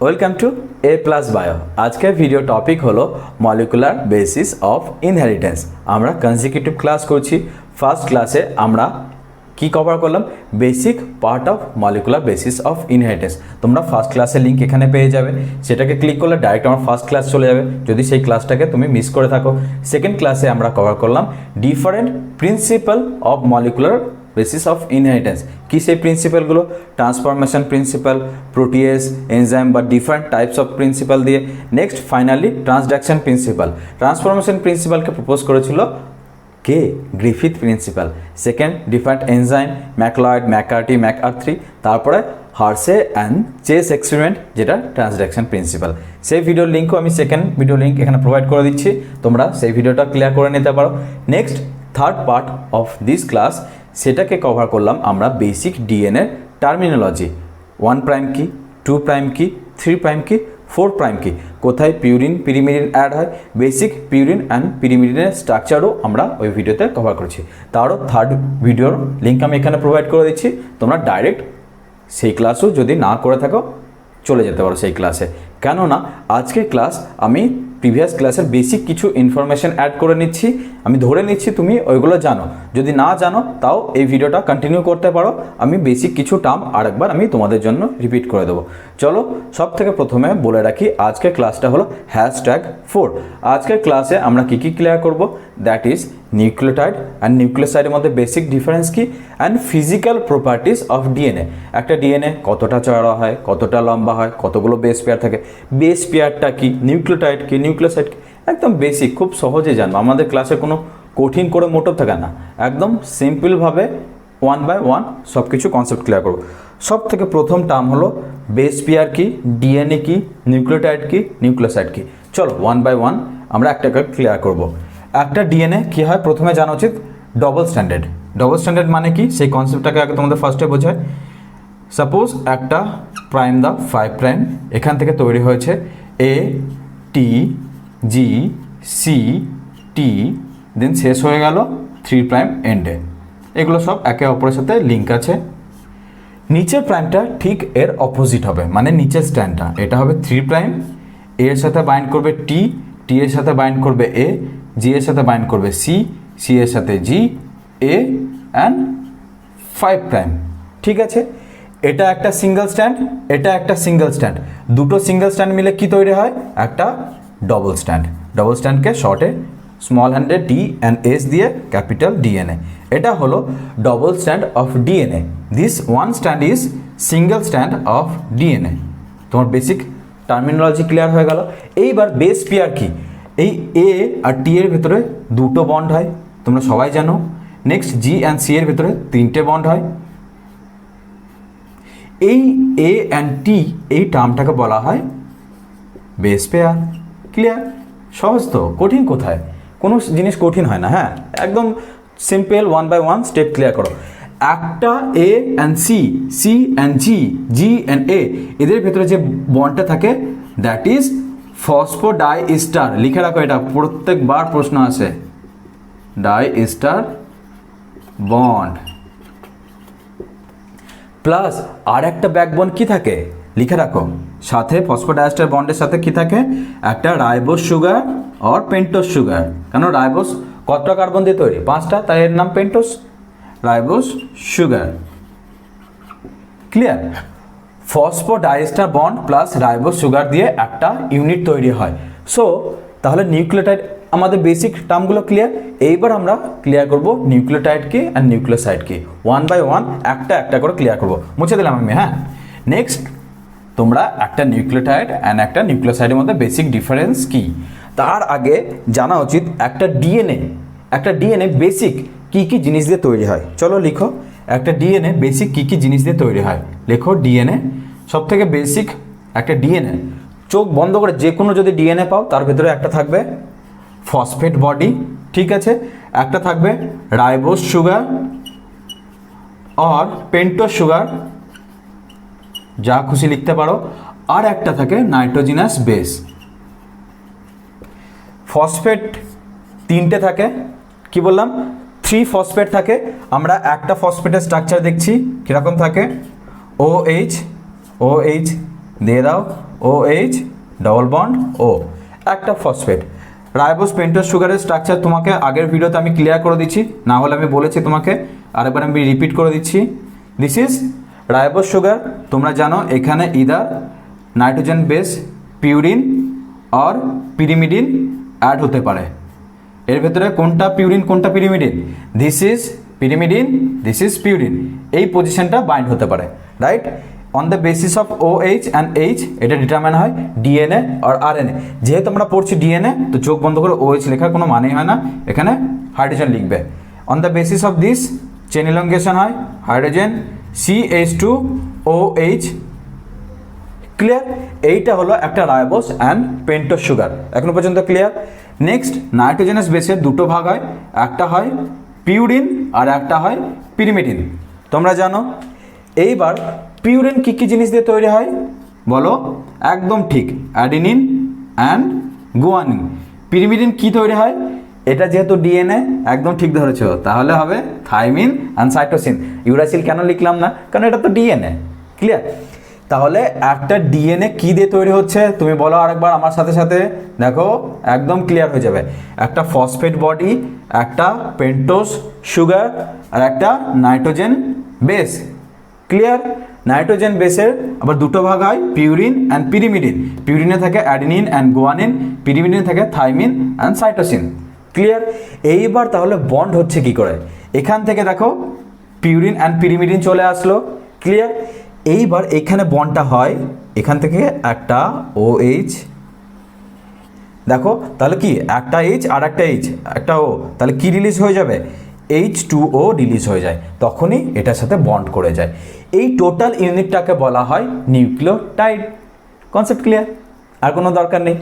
Welcome to A plus bio. আজকের video topic হলো molecular basis of inheritance. আমরা consecutive class করছি। First ক্লাসে আমরা কি কভার করলাম? Basic part of molecular basis of inheritance. তোমরা ফার্স্ট ক্লাসের লিঙ্ক এখানে পেয়ে যাবে, সেটাকে ক্লিক করলে ডাইরেক্ট আমার ফার্স্ট ক্লাস চলে যাবে যদি সেই ক্লাসটাকে তুমি মিস করে থাকো। সেকেন্ড ক্লাসে আমরা কভার করলাম different principle of molecular basis of inheritance. কি সেই প্রিন্সিপালগুলো? ট্রান্সফরমেশন প্রিন্সিপাল, প্রোটিয়েজ, এনজাইম বা ডিফারেন্ট টাইপস অফ প্রিন্সিপাল দিয়ে। Next finally transduction principle. Transformation প্রিন্সিপালকে প্রপোজ করেছিল কে? Griffith principle. Second different enzyme, MacLeod, McCarty, McArthur. তারপরে হার্সে অ্যান্ড চেস এক্সপেরিমেন্ট, যেটা ট্রান্সডাকশন প্রিন্সিপাল। সেই ভিডিওর লিঙ্কও আমি সেকেন্ড ভিডিও লিঙ্ক এখানে প্রোভাইড করে দিচ্ছি, তোমরা সেই ভিডিওটা ক্লিয়ার করে নিতে পারো। Next third part of this class, সেটাকে কভার করলাম আমরা বেসিক ডিএনএ টার্মিনোলজি। 1 প্রাইম কি, 2 প্রাইম কি, 3 প্রাইম কি, 4 প্রাইম কি, কোথায় পিউরিন পিরিমিডিন অ্যাড হয়, বেসিক পিউরিন অ্যান্ড পিরিমিডিনের স্ট্রাকচারও আমরা ওই ভিডিওতে কভার করছি। তারও থার্ড ভিডিওর লিঙ্ক আমি এখানে প্রোভাইড করে দিচ্ছি, তোমরা ডাইরেক্ট সেই ক্লাসও যদি না করে থাকো চলে যেতে পারো সেই ক্লাসে। কেননা আজকের ক্লাস আমি প্রিভিয়াস ক্লাসের বেসিক কিছু ইনফরমেশন অ্যাড করে নিচ্ছি। আমি ধরে নিচ্ছি তুমি ওইগুলো জানো, যদি না জানো তাও এই ভিডিওটা কন্টিনিউ করতে পারো। আমি বেসিক কিছু টার্ম আরেকবার আমি তোমাদের জন্য রিপিট করে দেবো। চলো সব থেকে প্রথমে বলে রাখি, আজকের ক্লাসটা হলো #4। আজকের ক্লাসে আমরা কী কী ক্লিয়ার করব? দ্যাট ইজ নিউক্লিওটাইড অ্যান্ড নিউক্লিওসাইডের মধ্যে বেসিক ডিফারেন্স কী, and physical properties of DNA. একটা ডিএনএ কতটা চওড়া হয়, কতটা লম্বা হয়, কতগুলো বেস পেয়ার থাকে, বেস পেয়ারটা কী, নিউক্লিওটাইড কী, নিউক্লিওসাইড কী, একদম বেসিক, খুব সহজে জানবো। আমাদের ক্লাসে কোনো কঠিন করে মোটর থাকে না, একদম সিম্পলভাবে 1 বাই 1 সব কিছু কনসেপ্ট ক্লিয়ার করবো। সব থেকে প্রথম টার্ম হলো বেস পেয়ার কী, ডিএনএ কী, নিউক্লিওটাইড কী, নিউক্লিওসাইড কী। চলো 1 বাই 1 আমরা একটা ক্লিয়ার করব। একটা ডিএনএ কী হয় প্রথমে জানা উচিত, ডবল স্ট্যান্ডার্ড। ডবল স্ট্যান্ডার্ড মানে কি, সেই কনসেপ্টটাকে আগে তোমাদের ফার্স্টে বোঝায়। সাপোজ একটা প্রাইম দা 5 প্রাইম, এখান থেকে তৈরি হয়েছে এ টি জি সি টি, দেন শেষ হয়ে গেল 3 প্রাইম এন্ডে। এগুলো সব একে অপরের সাথে লিঙ্ক আছে। নিচের প্রাইমটা ঠিক এর অপোজিট হবে, মানে নিচের স্ট্যান্ডটা এটা হবে 3 প্রাইম, এর সাথে বাইন্ড করবে টি, টি এর সাথে বাইন্ড করবে এ, জি এর সাথে বাইন্ড করবে সি, সি এর সাথে জি, এ অ্যান্ড 5 প্রাইম। ঠিক আছে, এটা একটা সিঙ্গেল স্ট্যান্ড, এটা একটা সিঙ্গেল স্ট্যান্ড। দুটো সিঙ্গেল স্ট্যান্ড মিলে কি তৈরি হয়? একটা ডবল স্ট্যান্ড। ডবল স্ট্যান্ডকে শর্টে স্মল হ্যান্ডে ডি অ্যান্ড এস দিয়ে ক্যাপিটাল ডিএনএ। এটা হলো double stand of DNA. This one stand is single stand of DNA. তোমার বেসিক টার্মিনোলজি ক্লিয়ার হয়ে গেল। এইবার বেস পেয়ার কি? এই এ আর টি এর ভেতরে দুটো বন্ড হয়, তোমরা সবাই জানো। নেক্সট জি অ্যান্ড সি এর ভেতরে 3টে বন্ড হয়। এই এ অ্যান্ড টি, এই টার্মটাকে বলা হয় বেস পেয়ার। ক্লিয়ার? সহজ তো, কঠিন কোথায়? কোনো জিনিস কঠিন হয় না। হ্যাঁ, একদম সিম্পল 1 বাই 1 স্টেপ ক্লিয়ার করো। একটা A and C, C and G, G and A, এদের ভেতরে যে বন্ডটা থাকে দ্যাট ইজ ফসফোডাইস্টার। লিখে রাখো, এটা প্রত্যেকবার প্রশ্ন আসে। ডাইস্টার বন্ড প্লাস আর একটা ব্যাকবোন কি থাকে লিখে রাখো, সাথে ফসফোডাইস্টার বন্ডের সাথে কি থাকে? একটা রাইবোস সুগার আর পেন্টোস সুগার। কেন রাইবোস কতটা কার্বন দিয়ে তৈরি? 5টা, তাই এর নাম pentose. Ribose sugar. Clear? Phosphodiester bond plus ribose sugar দিয়ে একটা ইউনিট তৈরি হয়। সো তাহলে নিউক্লিওটাইড, আমাদের বেসিক টার্মগুলো ক্লিয়ার। এইবার আমরা ক্লিয়ার করব নিউক্লিওটাইড কি অ্যান্ড নিউক্লিওসাইড কি। 1 বাই 1 একটা একটা করে ক্লিয়ার করব। মুছে দিলাম আমি। হ্যাঁ, নেক্সট তোমরা একটা নিউক্লিওটাইড অ্যান্ড একটা নিউক্লিওসাইডের মধ্যে বেসিক ডিফারেন্স কি তার আগে জানা উচিত একটা ডিএনএ বেসিক কি কি জিনিস দিয়ে তৈরি হয়। চলো লিখো, একটা ডিএনএ বেসিক কি কি জিনিস দিয়ে তৈরি হয়। লেখো ডিএনএ সব থেকে বেসিক। একটা ডিএনএ, চোখ বন্ধ করে যে কোনো যদি ডিএনএ পাও তার ভেতরে একটা থাকবে ফসফেট বডি, ঠিক আছে, একটা থাকবে রাইবোস সুগার আর পেন্টোস সুগার, যা খুশি লিখতে পারো, আর একটা থাকে নাইট্রোজিনাস বেস। ফসফেট 3টে থাকে, কি বললাম? 3 ফসফেট থাকে। আমরা একটা ফসফেটের স্ট্রাকচার দেখছি কীরকম থাকে। OH দিয়ে দাও, OH ডবল বন্ড O, একটা ফসফেট। রাইবোজ পেন্টোজ সুগারের স্ট্রাকচার তোমাকে আগের ভিডিওতে আমি ক্লিয়ার করে দিচ্ছি, না হলে আমি বলেছি তোমাকে, আরেকবার আমি রিপিট করে দিচ্ছি। This is ribose sugar. তোমরা জানো এখানে ইদার নাইট্রোজেন বেস পিউরিন আর পিরিমিডিন অ্যাড হতে পারে। এর ভেতরে কোনটা পিউরিন কোনটা pyrimidine? This is pyrimidine, this is purine. এই পজিশনটা বাইন্ড হতে পারে, right? On the basis of OH and H এটা ডিটারমাইন হয় DNA আর RNA। যেহেতু আমরা পড়ছি DNA, তো চোখ বন্ধ করে OH লেখার কোনো মানেই হয় না, এখানে হাইড্রোজেন লিখবে। On the basis of this chain elongation হয় হাইড্রোজেন CH2OH। ক্লিয়ার? এইটা হলো একটা রাইবোজ অ্যান্ড পেন্টোজ সুগার, এখনো পর্যন্ত ক্লিয়ার? নেক্সট, নাইট্রোজেনাস বেসের দুটো ভাগ হয়, একটা হয় পিউরিন আর একটা হয় পিরিমিডিন, তোমরা জানো। এইবার পিউরিন কী কী জিনিস দিয়ে তৈরি হয় বলো? একদম ঠিক, অ্যাডিনিন অ্যান্ড গুয়ানিন। পিরিমিডিন কি তৈরি হয়? এটা যেহেতু DNA, একদম ঠিক ধরেছো, তাহলে হবে থাইমিন অ্যান্ড সাইটোসিন। ইউরাসিল কেন লিখলাম না? কারণ এটা তো DNA। ক্লিয়ার? তাহলে একটা DNA কি দিয়ে তৈরি হচ্ছে তুমি বলো আরেকবার আমার সাথে সাথে, দেখো একদম ক্লিয়ার হয়ে যাবে। একটা ফসফেট বডি, একটা পেন্টোজ সুগার আর একটা নাইট্রোজেন বেস। ক্লিয়ার? নাইট্রোজেন বেসের আবার দুটো ভাগ হয়, পিউরিন অ্যান্ড পিরিমিডিন। পিউরিনে থাকে অ্যাডিনিন অ্যান্ড গুয়ানিন, পিরিমিডিনে থাকে থাইমিন অ্যান্ড সাইটোসিন। ক্লিয়ার? এইবার তাহলে বন্ড হচ্ছে কি করে? এখান থেকে দেখো পিউরিন অ্যান্ড পিরিমিডিন চলে আসলো। ক্লিয়ার? এইবার এখানে বন্ডটা হয়, এখান থেকে একটা OH, দেখো তাহলে কি একটা H আর একটা H, একটা O, তাহলে কি রিলিজ হয়ে যাবে? H2O রিলিজ হয়ে যায়, তখনই এটার সাথে বন্ড করে যায়। এই টোটাল ইউনিটটাকে বলা হয় নিউক্লিওটাইড। Concept clear? আর কোনো দরকার নেই।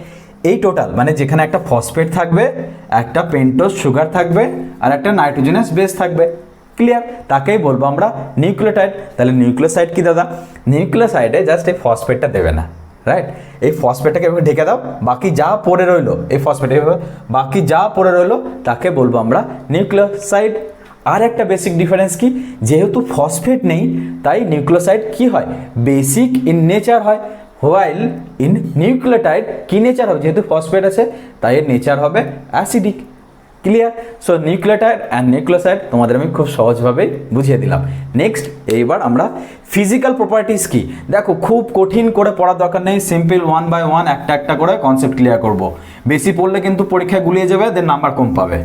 এই টোটাল মানে যেখানে একটা ফসফেট থাকবে, একটা পেন্টোজ সুগার থাকবে আর একটা নাইট্রোজেনাস বেস থাকবে। ক্লিয়ার? তাকেই বলবো আমরা নিউক্লিওটাইড। তাহলে নিউক্লিওসাইড কি দাদা? নিউক্লিওসাইডে জাস্ট এই ফসফেটটা দেবে না, রাইট? এই ফসফেটটাকে এভাবে ঢেকে দাও, বাকি যা পড়ে রইলো এই ফসফেটে বাকি যা পড়ে রইলো তাকে বলবো আমরা নিউক্লিওসাইড। আর একটা বেসিক ডিফারেন্স কি? যেহেতু ফসফেট নেই তাই নিউক্লিওসাইড কি হয়? বেসিক ইন নেচার হয়। হোয়াইল ইন নিউক্লিওটাইড কি নেচার হবে? যেহেতু ফসফেট আছে তাই এর নেচার হবে acidic. Clear? So nucleotide and nucleoside তোমাদের আমি খুব সহজভাবেই বুঝিয়ে দিলাম। নেক্সট, এইবার আমরা ফিজিক্যাল প্রপার্টিস কি, দেখো খুব কঠিন করে পড়ার দরকার নেই, সিম্পল 1 বাই 1 একটা একটা করে কনসেপ্ট ক্লিয়ার করব। বেশি পড়লে কিন্তু পরীক্ষায় গুলিয়ে যাবে, দেন নাম্বার কম পাবে।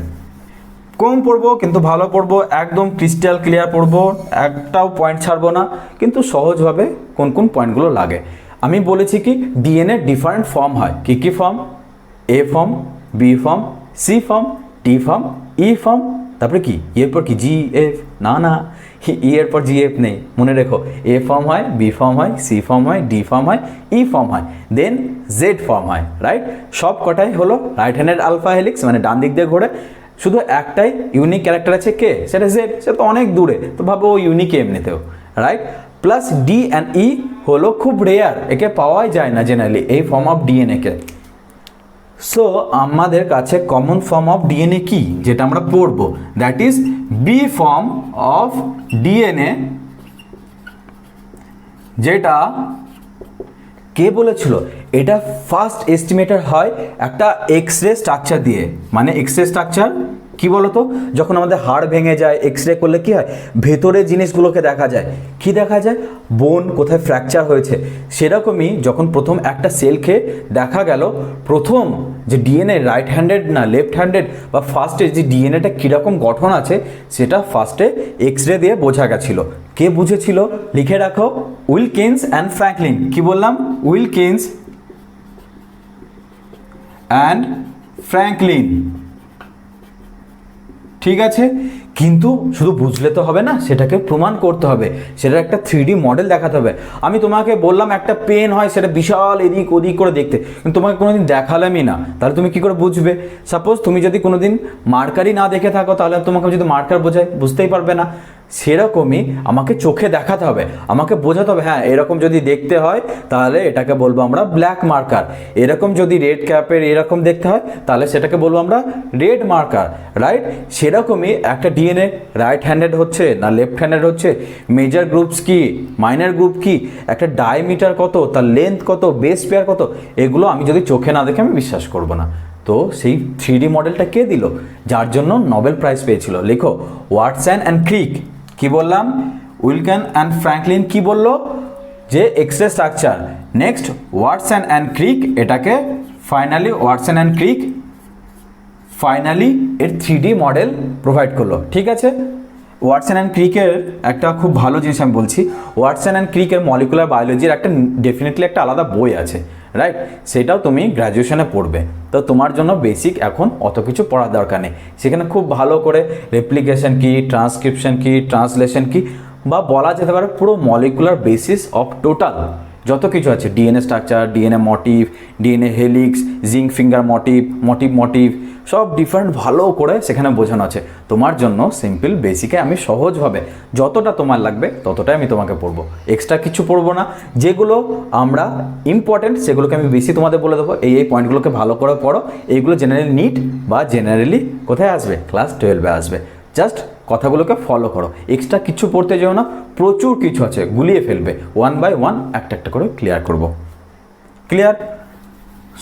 কম পড়বো কিন্তু ভালো পড়বো, একদম ক্রিস্টাল ক্লিয়ার পড়বো, একটাও পয়েন্ট ছাড়বো না, কিন্তু সহজভাবে কোন কোন পয়েন্টগুলো লাগে। আমি বলেছি কি DNA ডিফারেন্ট ফর্ম হয়। কি কি form? A form, B form, C form, D form, E form, তারপরে কি এরপর কি GF? না না, E এর পর GF নেই, মনে রেখো। A ফর্ম হয়, B ফর্ম হয়, C ফর্ম হয়, D ফর্ম হয়, E ফর্ম হয়, দেন Z ফর্ম হয়, রাইট? সব কটাই হলো রাইট হ্যান্ডেড আলফা হেলিক্স, মানে ডান দিক দিয়ে ঘোরে। শুধু একটাই ইউনিক ক্যারেক্টার আছে, কে? সেটা Z, সে তো অনেক দূরে, তো ভাবো ইউনিক এমনিতেও, right? Plus D and E হলো খুব রেয়ার, একে পাওয়াই যায় না জেনারেলি এই form of DNA K. So আমাদের কাছে কমন ফর্ম অফ DNA কি যেটা আমরা পড়বো? That is B form of DNA, যেটা কে বলেছিল? এটা ফার্স্ট এস্টিমেটার হয় একটা এক্স-রে স্ট্রাকচার দিয়ে। মানে এক্স-রে স্ট্রাকচার কি বলতো? যখন আমাদের হাড় ভেঙে যায় এক্স-রে করলে কি হয়? ভেতরে জিনিসগুলোকে দেখা যায়। কি দেখা যায়? বোন কোথায় ফ্র্যাকচার হয়েছে। সেরকমই যখন প্রথম একটা সেলকে দেখা গেল, প্রথম যে DNA রাইট হ্যান্ডেড না লেফট হ্যান্ডেড, বা ফার্স্টে যে DNAটা কীরকম গঠন আছে সেটা ফার্স্টে এক্স-রে দিয়ে বোঝা গেছিলো। কে বুঝেছিল? লিখে রাখো, উইলকিন্স অ্যান্ড ফ্র্যাঙ্কলিন। কি বললাম? Wilkins and Franklin. ঠিক আছে, কিন্তু শুধু বুঝলে তো হবে না, সেটাকে প্রমাণ করতে হবে, সেটার একটা 3D মডেল দেখাতে হবে। আমি তোমাকে বললাম একটা পেন হয়, সেটা বিশাল এদিক ওদিক করে দেখতে, কিন্তু তোমাকে কোনোদিন দেখালামই না, তাহলে তুমি কি করে বুঝবে? সাপোজ তুমি যদি কোনোদিন মার্কারই না দেখে থাকো, তাহলে তোমাকে যদি মার্কার বোঝায় বুঝতেই পারবে না। সেরকমই আমাকে চোখে দেখাতে হবে, আমাকে বোঝাতে হবে হ্যাঁ এরকম যদি দেখতে হয় তাহলে এটাকে বলবো আমরা ব্ল্যাক মার্কার, এরকম যদি রেড ক্যাপের এরকম দেখতে হয় তাহলে সেটাকে বলবো আমরা রেড মার্কার, রাইট? সেরকমই একটা ডিএনএ রাইট হ্যান্ডেড হচ্ছে না লেফট হ্যান্ডেড হচ্ছে, মেজর গ্রুপস কি, মাইনর গ্রুপ কি, একটা ডায়ামিটার কত, তার লেন্থ কত, বেস পেয়ার কত, এগুলো আমি যদি চোখে না দেখে আমি বিশ্বাস করব না। তো সেই 3D মডেলটা কে দিল? যার জন্য নোবেল প্রাইজ পেয়েছিল। লেখো ওয়াটসন অ্যান্ড ক্রিক। কি বললাম? উইলসন অ্যান্ড ফ্র্যাঙ্কলিন কি বললো? যে x-ray structure. Next Watson and Crick এটাকে ফাইনালি এর 3D মডেল প্রোভাইড করলো। ঠিক আছে, ওয়াটসন অ্যান্ড ক্রিকের একটা খুব ভালো জিনিস আমি বলছি, ওয়াটসন অ্যান্ড ক্রিকের মলিকুলার বায়োলজির একটা ডেফিনেটলি একটা আলাদা বই আছে, রাইট? সেটাও তুমি গ্র্যাজুয়েশনে পড়বে। তো তোমার জন্য বেসিক এখন অত কিছু পড়ার দরকার নেই, সেখানে খুব ভালো করে রেপ্লিকেশন কি, ট্রান্সক্রিপশন কি, ট্রান্সলেশন কি, বা বলা যেতে পারে পুরো মলিকুলার বেসিস অফ টোটাল যত কিছু আছে, DNA structure, DNA motif, DNA helix, zinc finger motif সব ডিফারেন্ট ভালো করে সেখানে বোঝানো আছে। তোমার জন্য সিম্পল বেসিকে আমি সহজভাবে যতটা তোমার লাগবে ততটাই আমি তোমাকে পড়বো, এক্সট্রা কিছু পড়বো না। যেগুলো আমরা ইম্পর্টেন্ট সেগুলোকে আমি বেশি তোমাদের বলে দেবো, এই পয়েন্টগুলোকে ভালো করে পড়ো, এইগুলো জেনারেলি নিট বা জেনারেলি কোথায় আসবে? ক্লাস 12-এ আসবে। জাস্ট কথাগুলোকে ফলো করো, এক্সট্রা কিছু পড়তে যেও না, প্রচুর কিছু আছে, গুলিয়ে ফেলবে। 1 বাই 1 একটা একটা করে ক্লিয়ার করব। ক্লিয়ার?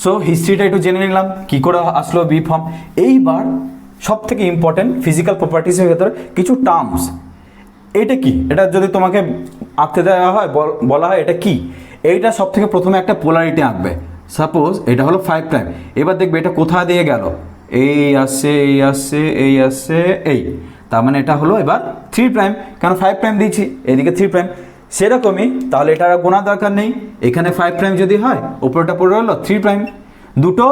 সো হিস্ট্রিটা একটু জেনে নিলাম কী করে আসলো বি ফর্ম। এইবার সব থেকে ইম্পর্টেন্ট ফিজিক্যাল প্রপার্টিসের ভেতরে কিছু টার্মস। এটা কি? এটা যদি তোমাকে আঁকতে দেওয়া হয়, বলা হয় এটা কি, এইটা সব থেকে প্রথমে একটা পোলারিটি আঁকবে। সাপোজ এটা হলো 5'। এবার দেখবে এটা কোথায় দিয়ে গেল, এই আসছে, এই আসছে, এই আসছে, এই, তার মানে এটা হলো এবার 3', কেন 5' দিয়েছি, এদিকে 3'। সেরকমই তাহলে এটা আর গোনা দরকার নেই, এখানে 5' যদি হয় উপরটা পড়ে হলো 3'। দুটো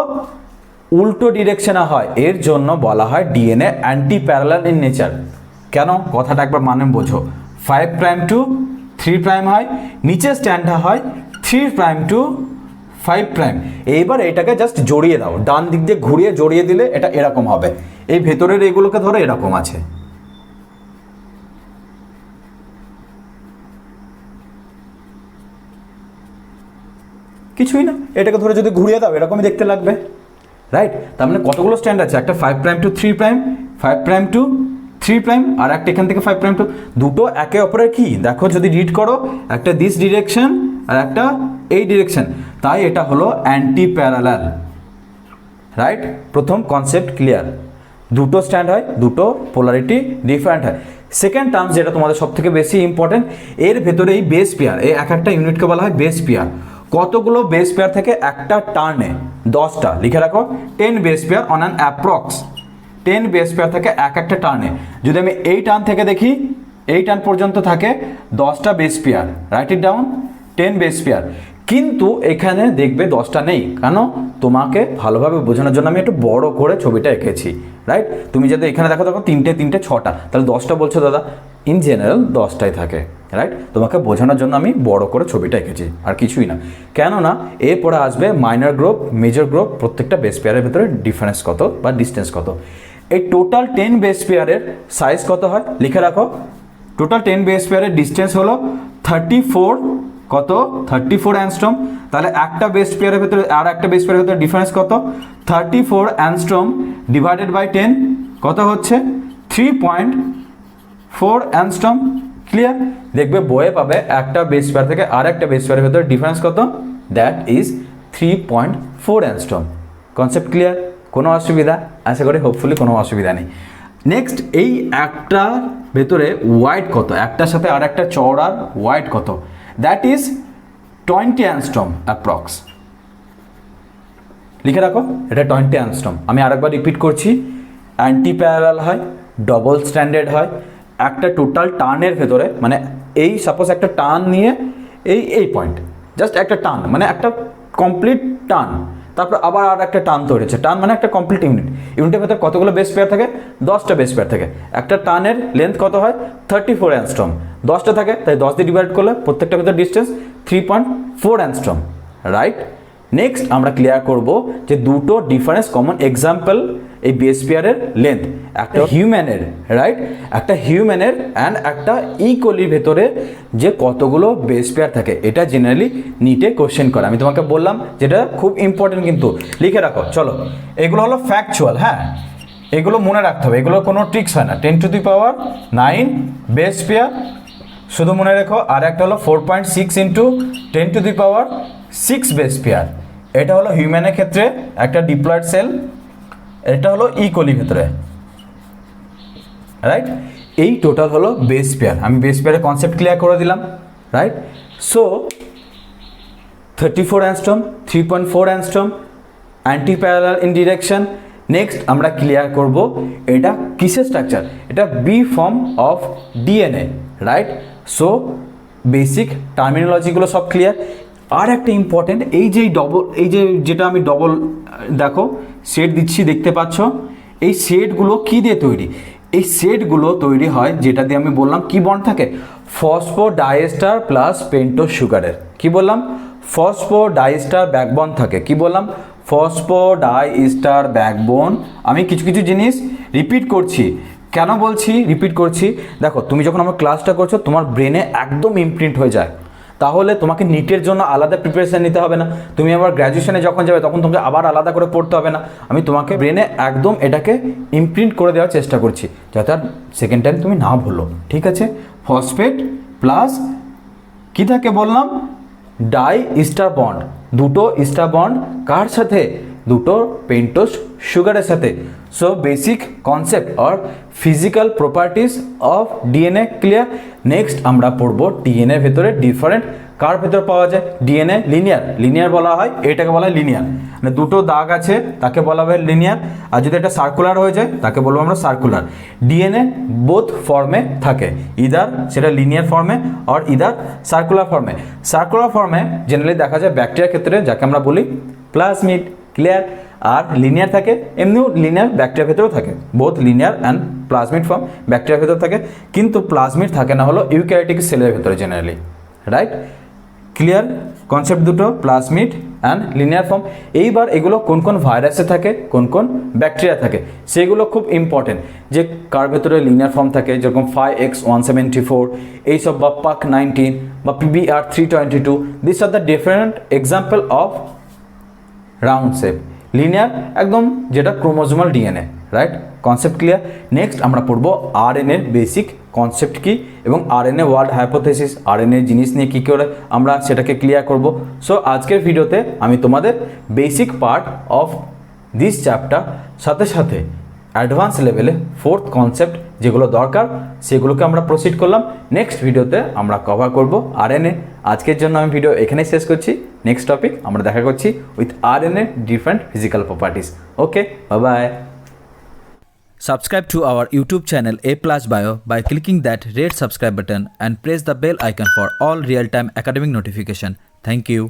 উল্টো ডিরেকশনে হয়, এর জন্য বলা হয় DNA anti parallel in nature. কেন? কথাটা একবার মানে বোঝো। 5' টু 3' হয়, নিচে স্ট্যান্ডটা হয় 3' টু 5'। এইবার এটাকে জাস্ট জড়িয়ে দাও, ডান দিক দিয়ে ঘুরিয়ে জড়িয়ে দিলে এটা এরকম হবে। এই ভেতরের এগুলোকে ধরো এরকম আছে, কিছুই না, এটাকে ধরে যদি ঘুরিয়ে দাও এরকমই দেখতে লাগবে, রাইট? তার মানে কতগুলো স্ট্যান্ড আছে? একটা 5' টু 3', 5' টু 3', আর একটা এখান থেকে 5' টু, দুটো একে অপরের কি দেখো যদি রিড করো, একটা দিস ডিরেকশন আর একটা এই ডিরেকশন, তাই এটা হলো অ্যান্টি প্যারালাল, রাইট? প্রথম কনসেপ্ট ক্লিয়ার। দুটো স্ট্যান্ড হয়, দুটো পোলারিটি ডিফারেন্ট হয়। সেকেন্ড টার্ম যেটা তোমাদের সব থেকে বেশি ইম্পর্টেন্ট, এর ভেতরে এই বেস পেয়ার, এই এক একটা ইউনিটকে বলা হয় বেস পেয়ার। কতগুলো বেস পেয়ার থেকে একটা টার্নে? 10টা। লিখে রাখো 10 base pair on an approx. 10 base pair থেকে এক একটা টার্নে, যদি আমি এই টার্ন থেকে দেখি, এই টার্ন পর্যন্ত থাকে 10টা base pair, right it down, 10 base pair. কিন্তু এখানে দেখবে 10টা নেই, কেন? তোমাকে ভালোভাবে বোঝানোর জন্য আমি একটু বড় করে ছবিটা এঁকেছি, রাইট? তুমি যদি এখানে দেখো 3টে 6টা, তাহলে 10টা বলছো দাদা, ইন জেনারেল 10টাই থাকে, রাইট? তোমাকে বোঝানোর জন্য আমি বড় করে ছবিটা এঁকেছি, আর কিছুই না। কেননা এরপরে আসবে মাইনর গ্রুপ, মেজর গ্রুপ, প্রত্যেকটা বেস পেয়ারের ভেতরে ডিফারেন্স কত বা ডিস্টেন্স কত। এই টোটাল 10 বেস পেয়ারের সাইজ কত হয় লিখে রাখো। টোটাল 10 বেস পেয়ারের ডিস্টেন্স হলো 34, কত? 34 অ্যাংস্ট্রম। তাহলে একটা বেস পেয়ারের ভেতরে আর একটা বেস পেয়ারের ভেতরে ডিফারেন্স কত? 34 অ্যাংস্ট্রম ডিভাইডেড বাই 10 কত হচ্ছে? 3.4 অ্যাংস্ট্রম। ক্লিয়ার? দেখবে বইয়ে পাবে একটা বেস পেয়ার থেকে আর একটা বেস পেয়ারের ভেতরে ডিফারেন্স কত? That is 3.4 angstrom. Concept clear? কোনো অসুবিধা? আশা করি হোপফুলি কোনো অসুবিধা নেই। নেক্সট, এই একটা ভেতরে ওয়াইড কত? একটার সাথে আর একটা চওড়ার ওয়াইড কত? That is 20 angstrom approx. লিখে রাখো, এটা 20 অ্যাংস্ট্রম। আমি আরেকবার রিপিট করছি, অ্যান্টি প্যারালাল হয়, ডবল স্ট্যান্ডার্ড হয়, একটা টোটাল টার্নের ভেতরে, মানে এই সাপোজ একটা টার্ন নিয়ে এই পয়েন্ট, জাস্ট একটা টার্ন মানে একটা কমপ্লিট টার্ন, তারপর আবার আর একটা টার্ন তৈরি হচ্ছে, টার্ন মানে একটা কমপ্লিট ইউনিটের ভেতরে কতগুলো বেস পেয়ার থাকে? 10টা বেস পেয়ার থাকে। একটা টার্নের লেন্থ কত হয়? 34 অ্যাংস্ট্রম। 10টা থাকে, তাই 10 দিয়ে ডিভাইড করলে প্রত্যেকটা ভেতরে ডিস্টেন্স 3.4 অ্যাংস্ট্রম, রাইট? নেক্সট আমরা ক্লিয়ার করব যে দুটো ডিফারেন্স কমন এক্সাম্পল এই বেস পেয়ারের লেন্থ, একটা হিউম্যানের, রাইট, একটা হিউম্যানের অ্যান্ড একটা ইকোলির ভেতরে যে কতগুলো বেস পেয়ার থাকে, এটা জেনারেলি নিটে কোশ্চেন করে। আমি তোমাকে বললাম যেটা খুব ইম্পর্টেন্ট, কিন্তু লিখে রাখো। চলো, এগুলো হলো ফ্যাকচুয়াল, হ্যাঁ, এগুলো মনে রাখতে হবে, এগুলো কোনো ট্রিক্স হয় না। 10⁻9 বেস পেয়ার শুধু মনে রেখো, আর একটা হলো 4.6 ইন্টু 10⁻6 বেস পেয়ার। এটা হলো হিউম্যানের ক্ষেত্রে একটা ডিপ্লয়েড সেল, এটা হলো ইকোলির ভেতরে, রাইট। এই টোটাল হলো বেস পেয়ার। আমি বেস পেয়ারের কনসেপ্ট ক্লিয়ার করে দিলাম, right. So 34 angstrom, 3.4 angstrom, anti parallel in direction. Next আমরা ক্লিয়ার করব এটা কিসের স্ট্রাকচার, এটা B form of DNA, right. So basic টার্মিনোলজিগুলো সব ক্লিয়ার। আর একটা ইম্পর্টেন্ট, এই যে যেটা আমি ডবল দেখো সেট দিচ্ছি, দেখতে পাচ্ছ, এই সেটগুলো কি দিয়ে তৈরি? এই সেটগুলো তৈরি হয় যেটা দিয়ে আমি বললাম কি বন্ড থাকে, ফসফোডাইএস্টার প্লাস পেন্টোজ সুগারের। কি বললাম? ফসফোডাইএস্টার ব্যাকবোন থাকে। কি বললাম? Phosphodiester backbone. আমি কিছু কিছু জিনিস রিপিট করছি, কেন বলছি রিপিট করছি? দেখো, তুমি যখন আমার ক্লাসটা করছো তোমার ব্রেনে একদম ইমপ্রিন্ট হয়ে যায়, তাহলে তোমাকে নিটের জন্য আলাদা প্রিপারেশান নিতে হবে না। তুমি আবার গ্র্যাজুয়েশনে যখন যাবে তখন তোমাকে আবার আলাদা করে পড়তে হবে না। আমি তোমাকে ব্রেনে একদম এটাকে ইমপ্রিন্ট করে দেওয়ার চেষ্টা করছি, যাতে আর সেকেন্ড টাইম তুমি না ভুলো, ঠিক আছে? ফসফেট প্লাস কী থাকে বললাম, ডাই ইস্টার বন্ড, দুটো ইস্টার বন্ড কার সাথে? দুটো পেন্টোজ সুগারের সাথে। So basic concept or physical properties of DNA clear. Next আমরা পড়বো ডিএনএর ভেতরে ডিফারেন্ট কার ভেতর পাওয়া যায়। ডিএনএ লিনিয়ার বলা হয়, এটাকে বলা হয় লিনিয়ার, মানে দুটো দাগ আছে তাকে বলা হয় লিনিয়ার। আর যদি এটা সার্কুলার হয়ে যায় তাকে বলবো আমরা সার্কুলার। ডিএনএ বোথ ফর্মে থাকে, ইদার সেটা লিনিয়ার ফর্মে আর ইদার সার্কুলার ফর্মে। সার্কুলার ফর্মে জেনারেলি দেখা যায় ব্যাকটেরিয়ার ক্ষেত্রে, যাকে আমরা বলি প্লাজমিড, ক্লিয়ার। আর লিনিয়ার থাকে, এমনিও লিনিয়ার ব্যাকটেরিয়ার ভেতরেও থাকে, both linear and plasmid form ব্যাকটেরিয়ার ভেতর থাকে, কিন্তু প্লাজমিড থাকে না হলো ইউক্যারিওটিক সেলের ভেতরে জেনারেলি, রাইট। ক্লিয়ার কনসেপ্ট দুটো, প্লাজমিড অ্যান্ড লিনিয়ার ফর্ম। এইবার এগুলো কোন কোন ভাইরাসে থাকে, কোন কোন ব্যাকটেরিয়া থাকে, সেগুলো খুব ইম্পর্টেন্ট। যে কার ভেতরে লিনিয়ার ফর্ম থাকে, যেরকম 5X174 এইসব, বা PUC19 বা PBR322, this are the different example of round shape linear, একদম যেটা chromosomal DNA, right. Concept clear. Next আমরা পড়বো আরএনএর বেসিক কনসেপ্ট কী এবং আরএনএ ওয়ার্ল্ড হাইপোথেসিস, আরএনএ জিনিস নিয়ে কী করে আমরা সেটাকে ক্লিয়ার করব। সো আজকের ভিডিওতে আমি তোমাদের basic part of this chapter সাথে সাথে অ্যাডভান্স লেভেলে ফোর্থ কনসেপ্ট যেগুলো দরকার সেগুলোকে আমরা প্রসিড করলাম। নেক্সট ভিডিওতে আমরা কভার করব আরএনএ। আজকের জন্য আমি ভিডিও এখানেই শেষ করছি। নেক্সট টপিক আমরা দেখা করছি with RNA different physical properties. Okay, bye bye. Subscribe to our YouTube channel A+ Bio by clicking that red subscribe button and press the bell icon for all real-time academic notification. Thank you.